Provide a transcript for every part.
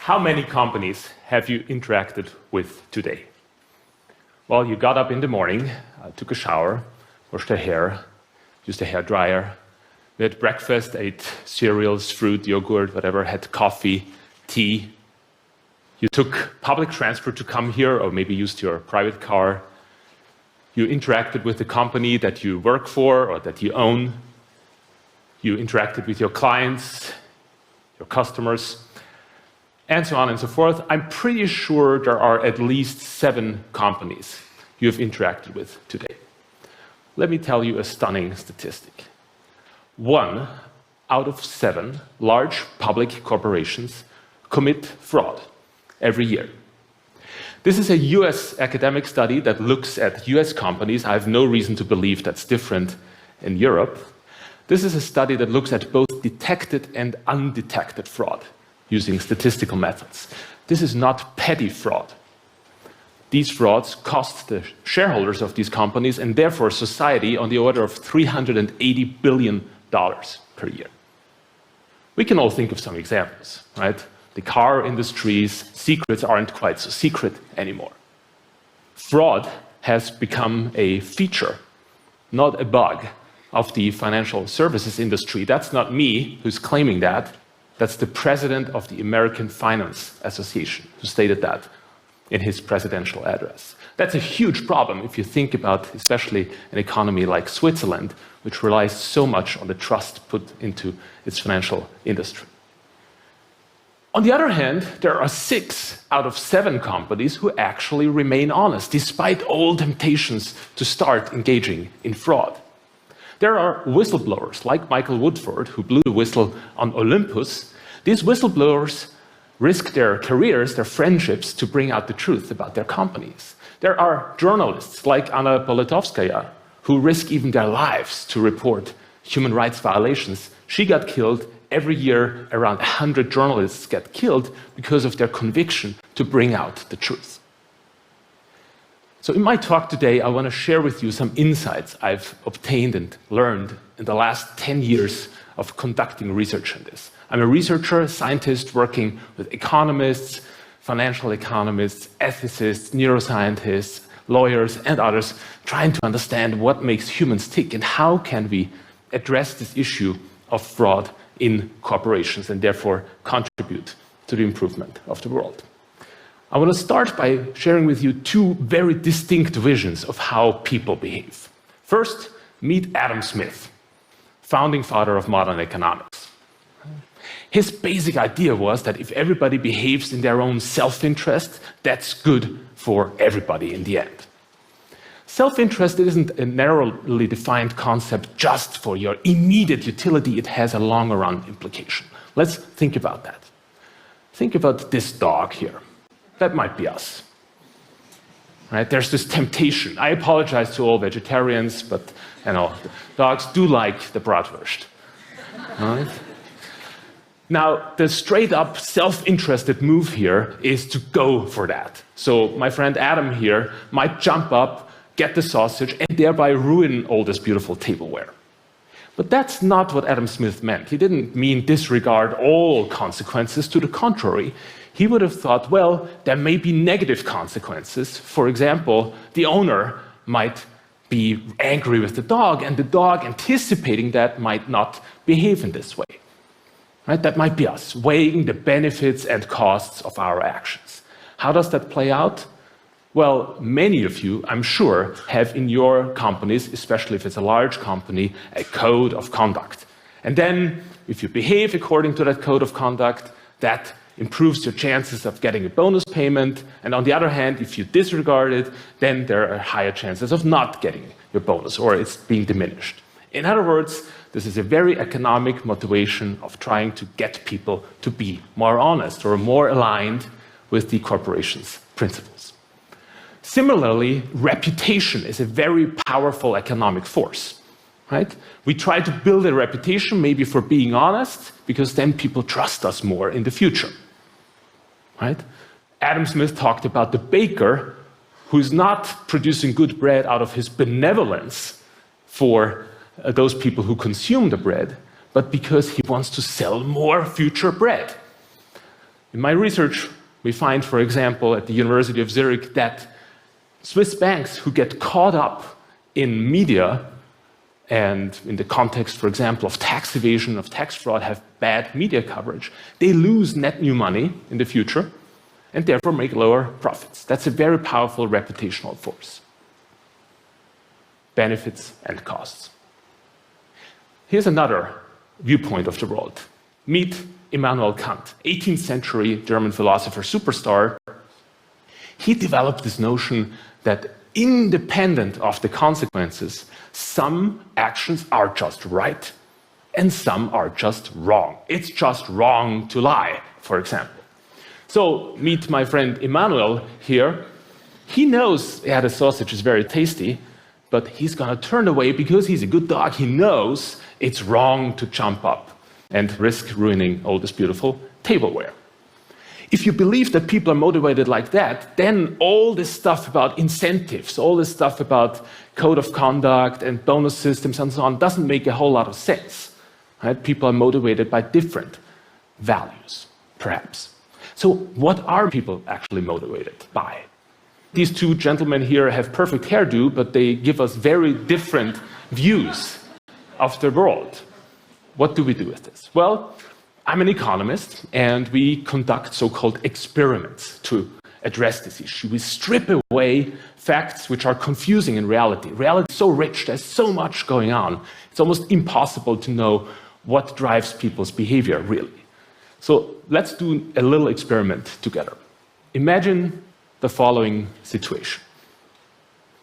How many companies have you interacted with today? Well, you got up in the morning, took a shower, washed your hair, used a hairdryer, we had breakfast, ate cereals, fruit, yogurt, whatever, had coffee, tea. You took public transport to come here, or maybe used your private car. You interacted with the company that you work for or that you own. You interacted with your clients, your customers, and so on and so forth. I'm pretty sure there are at least 7 companies you have interacted with today. Let me tell you a stunning statistic. 1 out of 7 large public corporations commit fraud every year. This is a US academic study that looks at US companies. I have no reason to believe that's different in Europe. This is a study that looks at both detected and undetected fraud using statistical methods. This is not petty fraud. These frauds cost the shareholders of these companies and therefore society on the order of $380 billion per year. We can all think of some examples, right? The car industry's secrets aren't quite so secret anymore. Fraud has become a feature, not a bug, of the financial services industry. That's not me who's claiming that. That's the president of the American Finance Association who stated that in his presidential address. That's a huge problem if you think about especially an economy like Switzerland, which relies so much on the trust put into its financial industry. On the other hand, there are 6 out of 7 companies who actually remain honest, despite all temptations to start engaging in fraud. There are whistleblowers, like Michael Woodford, who blew the whistle on Olympus. These whistleblowers risk their careers, their friendships, to bring out the truth about their companies. There are journalists, like Anna Politkovskaya, who risk even their lives to report human rights violations. She got killed. Every year, around 100 journalists get killed because of their conviction to bring out the truth. So in my talk today, I want to share with you some insights I've obtained and learned in the last 10 years of conducting research on this. I'm a researcher, a scientist working with economists, financial economists, ethicists, neuroscientists, lawyers, and others, trying to understand what makes humans tick and how can we address this issue of fraud in corporations and therefore contribute to the improvement of the world. I want to start by sharing with you 2 very distinct visions of how people behave. First, meet Adam Smith, founding father of modern economics. His basic idea was that if everybody behaves in their own self-interest, that's good for everybody in the end. Self-interest isn't a narrowly defined concept just for your immediate utility. It has a longer-run implication. Let's think about that. Think about this dog here. That might be us. Right? There's this temptation. I apologize to all vegetarians, but you know, dogs do like the bratwurst. Right? Now, the straight-up self-interested move here is to go for that. So my friend Adam here might jump up, get the sausage, and thereby ruin all this beautiful tableware. But that's not what Adam Smith meant. He didn't mean disregard all consequences. To the contrary, he would have thought, well, there may be negative consequences. For example, the owner might be angry with the dog, and the dog, anticipating that, might not behave in this way. Right? That might be us, weighing the benefits and costs of our actions. How does that play out? Well, many of you, I'm sure, have in your companies, especially if it's a large company, a code of conduct. And then, if you behave according to that code of conduct, that improves your chances of getting a bonus payment. And on the other hand, if you disregard it, then there are higher chances of not getting your bonus, or it's being diminished. In other words, this is a very economic motivation of trying to get people to be more honest or more aligned with the corporation's principles. Similarly, reputation is a very powerful economic force. Right? We try to build a reputation maybe for being honest, because then people trust us more in the future. Right? Adam Smith talked about the baker who's not producing good bread out of his benevolence for those people who consume the bread, but because he wants to sell more future bread. In my research, we find, for example, at the University of Zurich, that Swiss banks who get caught up in media and in the context, for example, of tax evasion, of tax fraud, have bad media coverage, they lose net new money in the future and therefore make lower profits. That's a very powerful reputational force. Benefits and costs. Here's another viewpoint of the world. Meet Immanuel Kant, 18th century German philosopher superstar. He developed this notion that independent of the consequences, some actions are just right and some are just wrong. It's just wrong to lie, for example. So meet my friend Immanuel here. He knows, yeah, the sausage is very tasty, but he's gonna turn away because he's a good dog. He knows it's wrong to jump up and risk ruining all this beautiful tableware. If you believe that people are motivated like that, then all this stuff about incentives, all this stuff about code of conduct and bonus systems and so on doesn't make a whole lot of sense. Right? People are motivated by different values, perhaps. So what are people actually motivated by? These two gentlemen here have perfect hairdo, but they give us very different views of the world. What do we do with this? Well, I'm an economist, and we conduct so-called experiments to address this issue. We strip away facts which are confusing in reality. Reality is so rich, there's so much going on. It's almost impossible to know what drives people's behavior, really. So let's do a little experiment together. Imagine the following situation.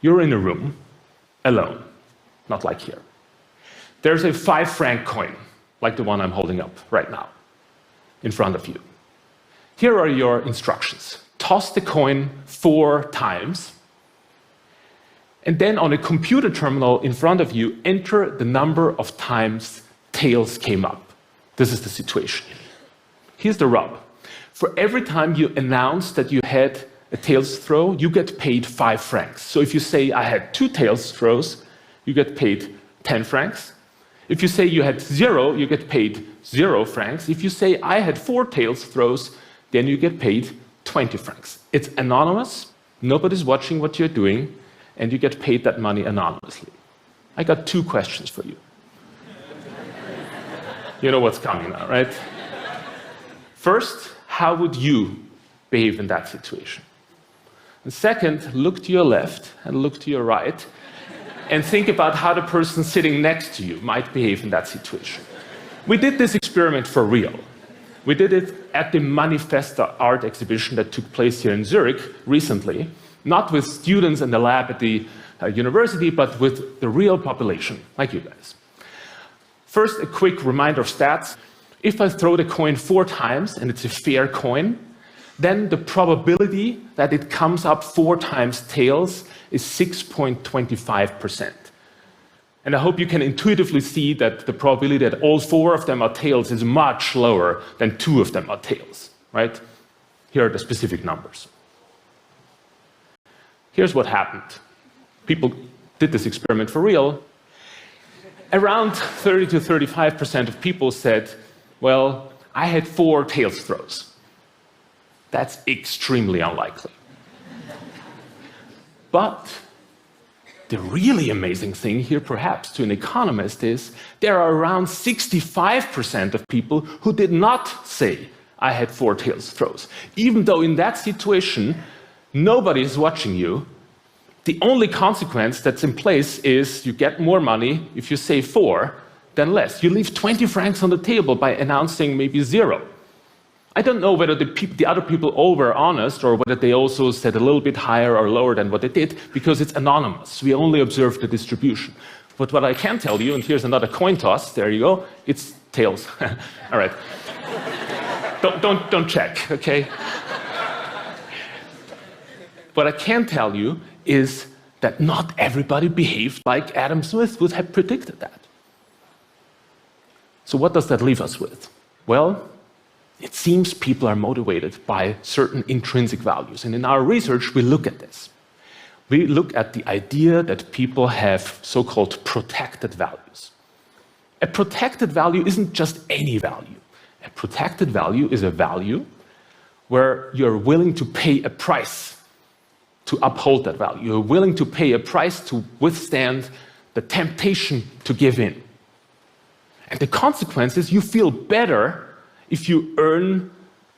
You're in a room, alone, not like here. There's a 5-franc coin, like the one I'm holding up right now, in front of you. Here are your instructions. Toss the coin 4 times, and then on a computer terminal in front of you, enter the number of times tails came up. This is the situation. Here's the rub. For every time you announce that you had a tails throw, you get paid 5 francs. So if you say, I had 2 tails throws, you get paid 10 francs. If you say you had 0, you get paid 0 francs. If you say I had 4 tails throws, then you get paid 20 francs. It's anonymous, nobody's watching what you're doing, and you get paid that money anonymously. I got 2 questions for you. You know what's coming now, right? First, how would you behave in that situation? And second, look to your left and look to your right, and think about how the person sitting next to you might behave in that situation. We did this experiment for real. We did it at the Manifesta art exhibition that took place here in Zurich recently, not with students in the lab at the university, but with the real population, like you guys. First, a quick reminder of stats. If I throw the coin 4 times, and it's a fair coin, then the probability that it comes up 4 times tails is 6.25%. And I hope you can intuitively see that the probability that all 4 of them are tails is much lower than 2 of them are tails, right? Here are the specific numbers. Here's what happened. People did this experiment for real. Around 30 to 35% of people said, well, I had 4 tails throws. That's extremely unlikely. But the really amazing thing here, perhaps, to an economist is there are around 65% of people who did not say, I had 4 tails throws. Even though in that situation, nobody is watching you, the only consequence that's in place is you get more money if you say 4 than less. You leave 20 francs on the table by announcing maybe 0. I don't know whether the other people all were honest or whether they also said a little bit higher or lower than what they did, because it's anonymous. We only observe the distribution. But what I can tell you, and here's another coin toss, there you go, it's tails. All right. Don't check, okay? What I can tell you is that not everybody behaved like Adam Smith would have predicted that. So what does that leave us with? Well, it seems people are motivated by certain intrinsic values. And in our research, we look at this. We look at the idea that people have so-called protected values. A protected value isn't just any value. A protected value is a value where you're willing to pay a price to uphold that value. You're willing to pay a price to withstand the temptation to give in. And the consequence is you feel better if you earn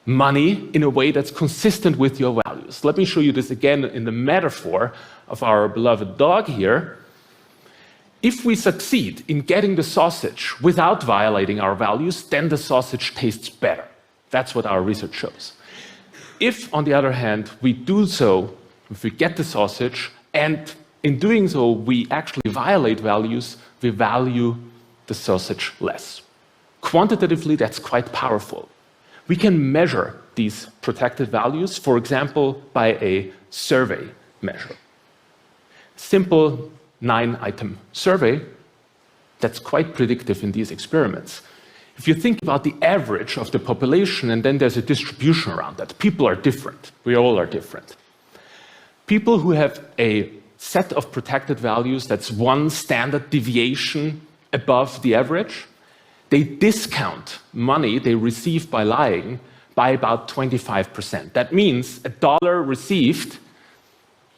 money in a way that's consistent with your values. Let me show you this again in the metaphor of our beloved dog here. If we succeed in getting the sausage without violating our values, then the sausage tastes better. That's what our research shows. If, on the other hand, we do so, if we get the sausage, and in doing so we actually violate values, we value the sausage less. Quantitatively, that's quite powerful. We can measure these protected values, for example, by a survey measure. Simple 9-item survey that's quite predictive in these experiments. If you think about the average of the population and then there's a distribution around that, people are different. We all are different. People who have a set of protected values that's one standard deviation above the average, they discount money they receive by lying by about 25%. That means $1 received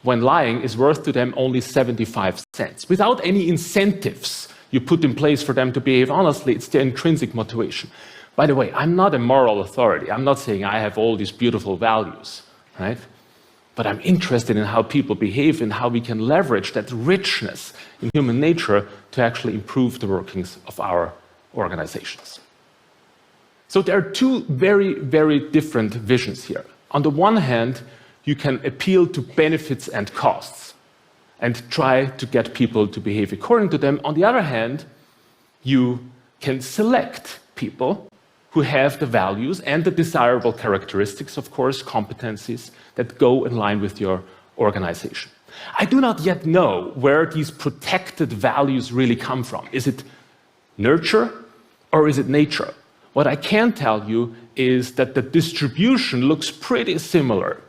when lying is worth to them only 75 cents. Without any incentives you put in place for them to behave honestly, it's their intrinsic motivation. By the way, I'm not a moral authority. I'm not saying I have all these beautiful values, right? But I'm interested in how people behave and how we can leverage that richness in human nature to actually improve the workings of our organizations. So there are two very, very different visions here. On the one hand, you can appeal to benefits and costs and try to get people to behave according to them. On the other hand, you can select people who have the values and the desirable characteristics, of course, competencies that go in line with your organization. I do not yet know where these protected values really come from. Is it nurture or is it nature? What I can tell you is that the distribution looks pretty similar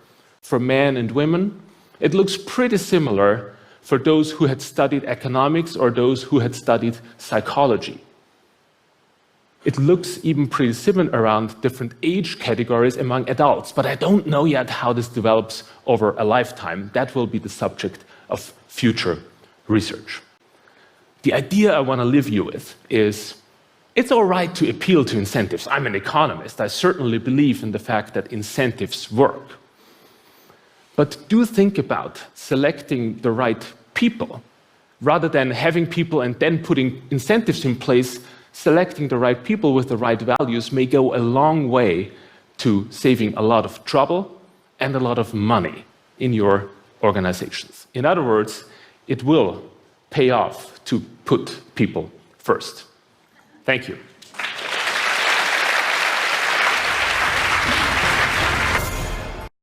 for men and women. It looks pretty similar for those who had studied economics or those who had studied psychology. It looks even pretty similar around different age categories among adults, but I don't know yet how this develops over a lifetime. That will be the subject of future research. The idea I want to leave you with is it's all right to appeal to incentives. I'm an economist. I certainly believe in the fact that incentives work. But do think about selecting the right people rather than having people and then putting incentives in place. Selecting the right people with the right values may go a long way to saving a lot of trouble and a lot of money in your organizations. In other words, it will pay off to put people first. Thank you.